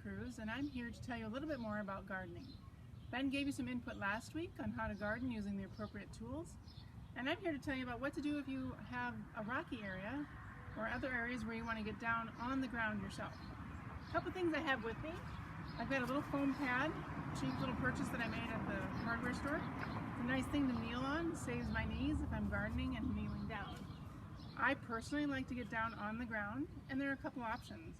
Cruz, and I'm here to tell you a little bit more about gardening. Ben gave you some input last week on how to garden using the appropriate tools, and I'm here to tell you about what to do if you have a rocky area or other areas where you want to get down on the ground yourself. A couple things I have with me. I've got a little foam pad, cheap little purchase that I made at the hardware store. It's a nice thing to kneel on, saves my knees if I'm gardening and kneeling down. I personally like to get down on the ground, and there are a couple options.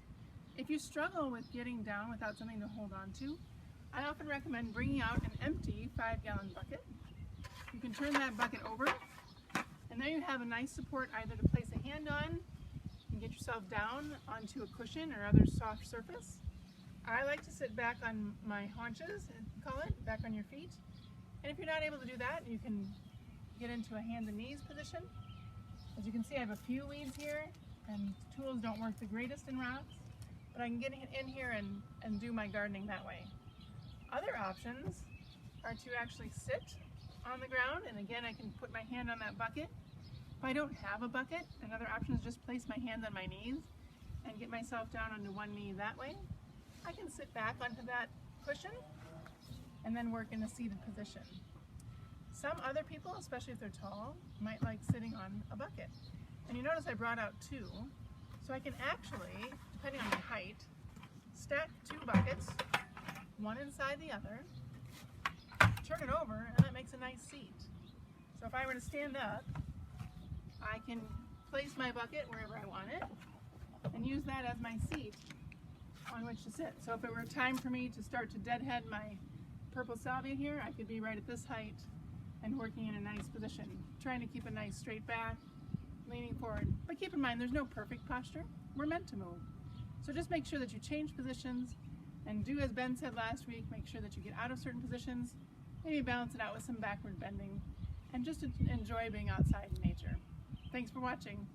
If you struggle with getting down without something to hold on to, I often recommend bringing out an empty 5-gallon bucket. You can turn that bucket over, and there you have a nice support either to place a hand on and get yourself down onto a cushion or other soft surface. I like to sit back on my haunches, call it, back on your feet. And if you're not able to do that, you can get into a hands and knees position. As you can see, I have a few weeds here, and tools don't work the greatest in rocks, but I can get in here and do my gardening that way. Other options are to actually sit on the ground, and again, I can put my hand on that bucket. If I don't have a bucket, another option is just place my hands on my knees and get myself down onto one knee that way. I can sit back onto that cushion and then work in a seated position. Some other people, especially if they're tall, might like sitting on a bucket. And you notice I brought out two, so I can actually, depending on my height, stack two buckets, one inside the other, turn it over, and that makes a nice seat. So if I were to stand up, I can place my bucket wherever I want it and use that as my seat on which to sit. So if it were time for me to start to deadhead my purple salvia here, I could be right at this height and working in a nice position, trying to keep a nice straight back, leaning forward. But keep in mind, there's no perfect posture. We're meant to move. So just make sure that you change positions and do as Ben said last week, make sure that you get out of certain positions, maybe balance it out with some backward bending, and just enjoy being outside in nature. Thanks for watching.